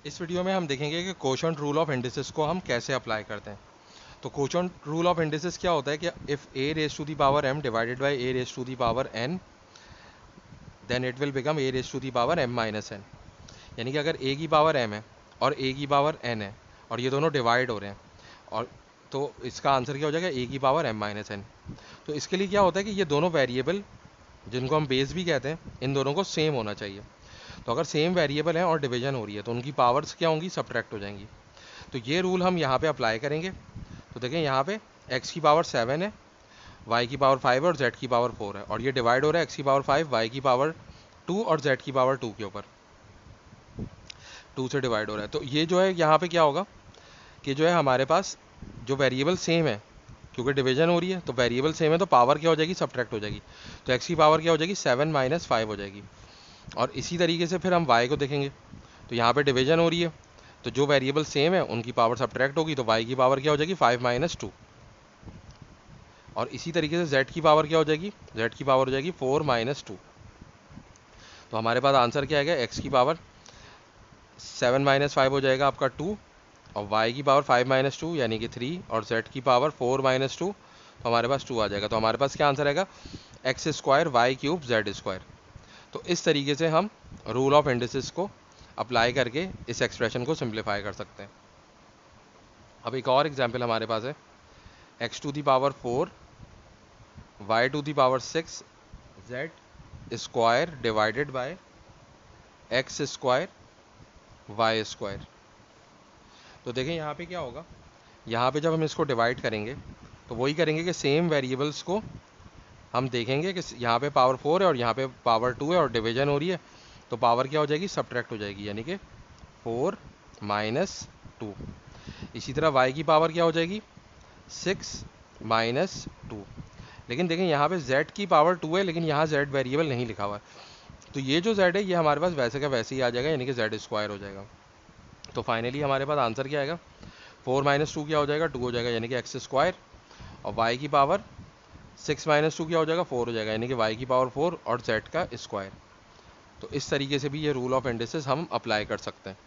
इस वीडियो में हम देखेंगे कि कोशंट रूल ऑफ इंडिसेस को हम कैसे अप्लाई करते हैं। तो कोशंट रूल ऑफ इंडिसेस क्या होता है कि if a raise to the power m divided by a raise to the power n, then it will become a raise to the power m minus n। यानी कि अगर a की power m है और a की power n है और ये दोनों डिवाइड हो रहे हैं, और तो इसका आंसर क्या हो जाएगा, a की पावर m माइनस n। तो इसके लिए क्या होता है कि ये दोनों वेरिएबल, जिनको हम बेस भी कहते हैं, इन दोनों को सेम होना चाहिए। तो अगर सेम वेरिएबल है और डिवीजन हो रही है तो उनकी पावर्स क्या होंगी, सब्ट्रैक्ट हो जाएंगी। तो ये रूल हम यहाँ पे अप्लाई करेंगे। तो देखें यहाँ पे x की पावर 7 है, y की पावर 5 और z की पावर 4 है, और ये डिवाइड हो रहा है x की पावर 5, y की पावर 2 और z की पावर 2 के ऊपर 2 से डिवाइड हो रहा है। तो ये जो है यहाँ पे क्या होगा कि जो है हमारे पास जो वेरिएबल सेम है, क्योंकि डिवीजन हो रही है तो वेरिएबल सेम है, तो पावर क्या हो जाएगी, सब्ट्रैक्ट हो जाएगी। तो x की पावर क्या हो जाएगी, 7 माइनस 5 हो जाएगी। और इसी तरीके से फिर हम y को देखेंगे। तो यहाँ पे डिवीजन हो रही है तो जो वेरिएबल सेम है उनकी पावर सब्ट्रैक्ट होगी, तो y की पावर क्या हो जाएगी, 5 माइनस 2। और इसी तरीके से z की पावर क्या हो जाएगी, z की पावर हो जाएगी 4 माइनस 2। तो हमारे पास आंसर क्या आएगा, x की पावर 7 माइनस 5 हो जाएगा आपका 2, और y की पावर 5 माइनस 2 यानी कि 3, और z की पावर 4 माइनस 2, तो हमारे पास 2 आ जाएगा। तो हमारे पास क्या आंसर आएगा, X square Y cube Z square. तो इस तरीके से हम रूल ऑफ इंडिसेस को अप्लाई करके इस एक्सप्रेशन को सिंप्लीफाई कर सकते हैं। अब एक और एग्जांपल हमारे पास है, x to the power 4 y to the power 6 z square divided by X square Y square. तो देखें यहाँ पे क्या होगा, यहाँ पे जब हम इसको डिवाइड करेंगे तो वही करेंगे कि सेम वेरिएबल्स को हम देखेंगे कि यहाँ पे पावर 4 है और यहाँ पे पावर 2 है और डिवीजन हो रही है, तो पावर क्या हो जाएगी, सब्ट्रैक्ट हो जाएगी, यानी कि 4 माइनस 2। इसी तरह y की पावर क्या हो जाएगी, 6 माइनस 2। लेकिन देखें यहाँ पे z की पावर 2 है, लेकिन यहाँ z वेरिएबल नहीं लिखा हुआ है, तो ये जो z है ये हमारे पास वैसे का वैसे ही आ जाएगा, यानी कि z स्क्वायर हो जाएगा। तो फाइनली हमारे पास आंसर क्या आएगा, 4 माइनस 2 क्या हो जाएगा, 2 हो जाएगा, यानी कि एक्स स्क्वायर, और y की पावर 6 माइनस 2 क्या हो जाएगा, 4 हो जाएगा, यानी कि y की पावर 4 और z का स्क्वायर। तो इस तरीके से भी ये रूल ऑफ इंडिसेस हम अप्लाई कर सकते हैं।